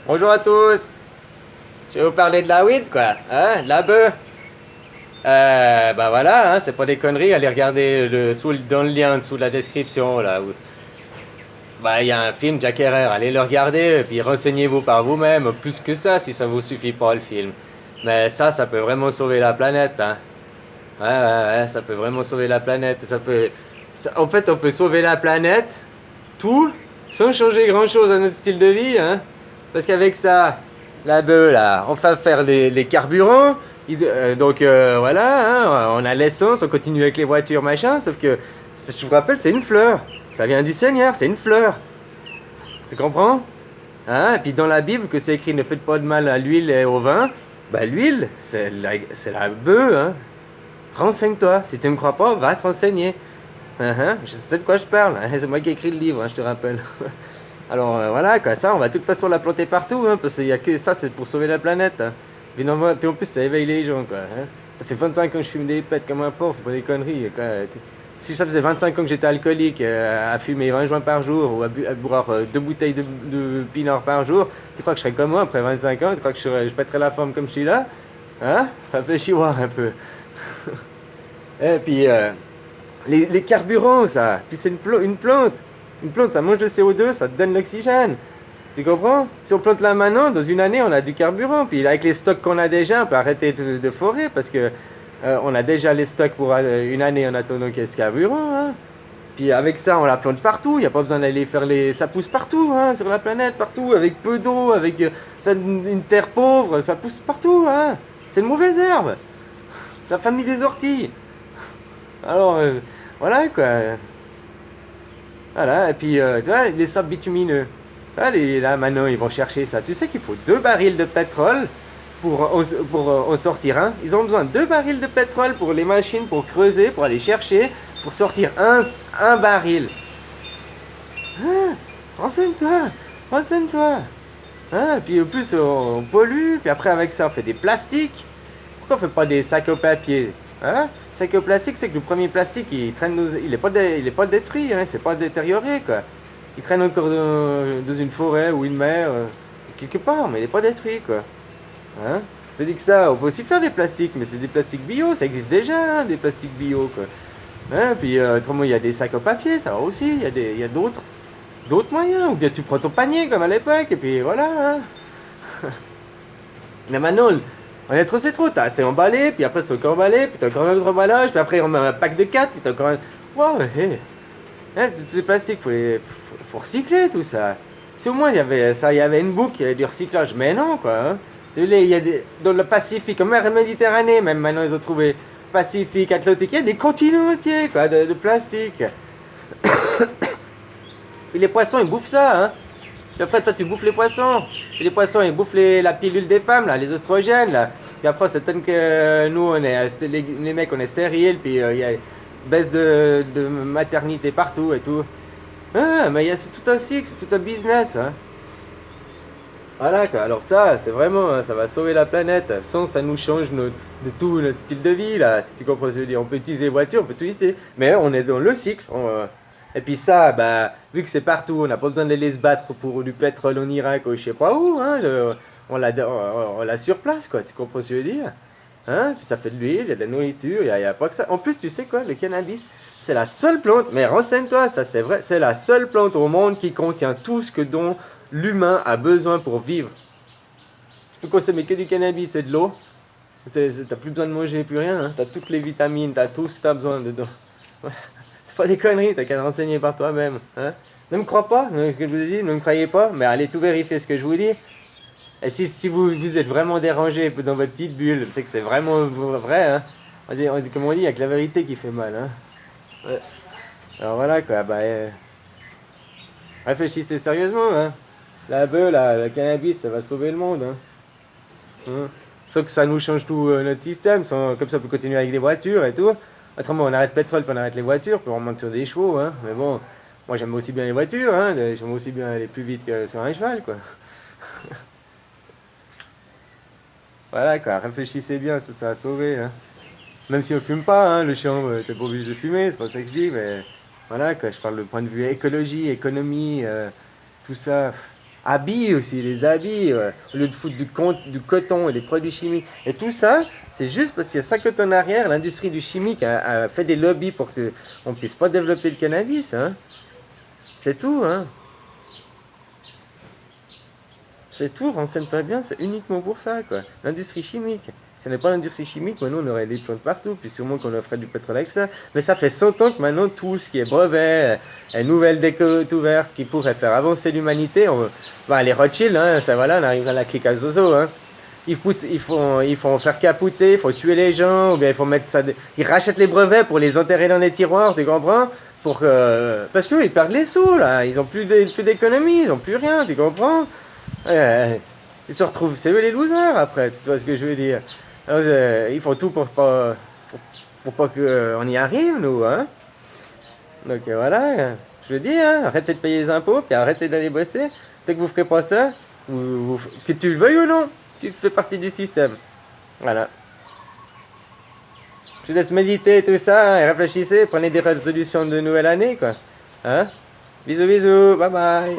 Bonjour à tous. Je vais vous parler de la weed, quoi. Hein, de la bœuf. Bah voilà, hein, c'est pas des conneries. Allez regarder dans le lien dessous de la description, là. Bah, il y a un film, Jack Herrera. Allez le regarder, et puis renseignez-vous par vous-même. Plus que ça, si ça vous suffit pas, le film. Mais ça peut vraiment sauver la planète, hein. Ouais, ça peut vraiment sauver la planète. En fait, on peut sauver la planète, tout, sans changer grand-chose à notre style de vie, hein. Parce qu'avec ça, la bœuf, là, on va faire les carburants. Donc voilà, hein, on a l'essence, on continue avec les voitures, machin. Sauf que, je vous rappelle, c'est une fleur. Ça vient du Seigneur, c'est une fleur. Tu comprends? Hein? Et puis dans la Bible, que c'est écrit ne faites pas de mal à l'huile et au vin. Bah l'huile, c'est la bœuf, hein. Renseigne-toi. Si tu ne me crois pas, va te renseigner. Je sais de quoi je parle, hein. C'est moi qui ai écrit le livre, hein, je te rappelle. Alors voilà, quoi, ça, on va de toute façon la planter partout, hein, parce qu'il y a que ça, c'est pour sauver la planète, hein. Puis en plus, ça éveille les gens, quoi, hein. Ça fait 25 ans que je fume des pètes comme un porc, c'est pas des conneries, quoi. Si ça faisait 25 ans que j'étais alcoolique, à fumer 20 joints par jour, ou à boire 2 bouteilles de pinard par jour, tu crois que je serais comme moi après 25 ans? Tu crois que je pèterais la forme comme je suis là? Hein? Réfléchis voir un peu. Et puis, les carburants, ça. Puis c'est une plante. Une plante, ça mange le CO2, ça te donne l'oxygène. Tu comprends? Si on plante là maintenant, dans une année, on a du carburant. Puis avec les stocks qu'on a déjà, on peut arrêter de forer parce que on a déjà les stocks pour une année en attendant qu'il y ait ce carburant, hein. Puis avec ça, on la plante partout. Il n'y a pas besoin d'aller faire les. Ça pousse partout, hein, sur la planète, partout, avec peu d'eau, avec une terre pauvre, ça pousse partout, hein. C'est une mauvaise herbe. Ça famille des orties. Alors, voilà quoi. Voilà, et puis tu vois, les sables bitumineux. Tu vois, là maintenant ils vont chercher ça. Tu sais qu'il faut 2 barils de pétrole pour en sortir un. Ils ont besoin de 2 barils de pétrole pour les machines, pour creuser, pour aller chercher, pour sortir un baril. Hein? Renseigne-toi, renseigne-toi. Hein? Et puis en plus on pollue, puis après avec ça on fait des plastiques. Pourquoi on fait pas des sacs au papier? Hein? Sac au plastique, c'est que le premier plastique, il est pas détruit, hein, c'est pas détérioré, quoi. Il traîne encore dans une forêt ou une mer, quelque part, mais il est pas détruit, quoi. Hein? Je te dis que ça, on peut aussi faire des plastiques, mais c'est des plastiques bio, ça existe déjà, hein, des plastiques bio, quoi. Hein? Puis autrement, il y a des sacs au papier, ça va aussi, il y a d'autres moyens, ou bien tu prends ton panier comme à l'époque, et puis voilà, hein. Mais maintenant, on est trop, c'est trop. T'as assez emballé, puis après c'est encore emballé, puis t'as encore un autre emballage, puis après on met un pack de 4, puis t'as encore un. Wow, hé. Hein, tous ces plastiques, faut recycler tout ça. Si au moins il y avait une boucle, il y avait du recyclage, mais non quoi, hein. Il y a dans le Pacifique, en mer Méditerranée, même maintenant ils ont trouvé Pacifique, Atlantique, il y a des continents entiers quoi, de plastique. Puis les poissons ils bouffent ça, hein. Puis après, toi, tu bouffes les poissons. Puis les poissons, ils bouffent la pilule des femmes, là, les oestrogènes, là. Puis après, ça donne que nous, les mecs, on est stériles. Puis il y a une baisse de maternité partout et tout. Ah, mais c'est tout un cycle, c'est tout un business, hein. Voilà, quoi. Alors ça, c'est vraiment, hein, ça va sauver la planète. Sans, ça nous change de tout notre style de vie, là. Si tu comprends ce que je veux dire. On peut utiliser les voitures, on peut tout utiliser. Mais on est dans le cycle. Et puis ça, bah, vu que c'est partout, on n'a pas besoin d'aller se battre pour du pétrole en Irak ou je sais pas où, hein, on l'a sur place, quoi, tu comprends ce que je veux dire? Hein? Puis ça fait de l'huile, il y a de la nourriture, il y a pas que ça. En plus, tu sais quoi, le cannabis, c'est la seule plante, mais renseigne-toi, ça c'est vrai, c'est la seule plante au monde qui contient tout ce dont l'humain a besoin pour vivre. Tu peux consommer que du cannabis et de l'eau, t'as plus besoin de manger, plus rien, hein. T'as toutes les vitamines, t'as tout ce que t'as besoin dedans. C'est pas des conneries, t'as qu'à te renseigner par toi-même, hein. Ne me crois pas, ce que je vous ai dit, ne me croyez pas, mais allez tout vérifier ce que je vous dis. Et si vous êtes vraiment dérangé dans votre petite bulle, c'est que c'est vraiment vrai, hein. Comme on dit, il n'y a que la vérité qui fait mal, hein. Ouais. Alors voilà quoi, bah, réfléchissez sérieusement, hein. La bœuf, le cannabis, ça va sauver le monde, hein. Hein. Sauf que ça nous change tout notre système, comme ça on peut continuer avec des voitures et tout. Autrement, on arrête le pétrole, puis on arrête les voitures, puis on manque sur des chevaux, hein. Mais bon, moi j'aime aussi bien les voitures, hein. J'aime aussi bien aller plus vite que sur un cheval, quoi. Voilà, quoi, réfléchissez bien, ça va sauver, hein. Même si on fume pas, hein, le chiant, t'es pas obligé de fumer, c'est pas ça que je dis, mais voilà, quoi, je parle de point de vue écologie, économie, tout ça. habits aussi, les habits, au lieu de foutre du coton et des produits chimiques. Et tout ça, c'est juste parce qu'il y a 50 ans en arrière, l'industrie du chimique a fait des lobbies pour qu'on ne puisse pas développer le cannabis. Hein. C'est tout. Hein. C'est tout, renseigne-toi bien, c'est uniquement pour ça, quoi. L'industrie chimique. Si ce n'est pas l'industrie chimique, maintenant on aurait des plantes partout, puis sûrement qu'on ferait du pétrole avec ça. Mais ça fait 100 ans que maintenant tout ce qui est brevet, nouvelles découvertes qui pourraient faire avancer l'humanité, les Rothschild, hein, ça voilà, on arrive à la clique à Zozo, hein. Ils font faire capoter, il faut tuer les gens, ou bien il faut mettre ça. Ils rachètent les brevets pour les enterrer dans les tiroirs, tu comprends? Parce qu'eux, ils perdent les sous, là. Ils ont plus d'économie, ils ont plus rien, tu comprends? Ils se retrouvent, c'est eux les losers après, tu vois ce que je veux dire. Alors, ils font tout pour pas qu'on y arrive, nous, hein. Donc voilà, je le dis, hein, arrêtez de payer les impôts, puis arrêtez d'aller bosser. Dès que vous ferez pas ça, que tu le veuilles ou non, tu fais partie du système. Voilà. Je vous laisse méditer tout ça, hein, et réfléchissez, prenez des résolutions de nouvelle année, quoi. Hein? Bisous, bisous, bye bye.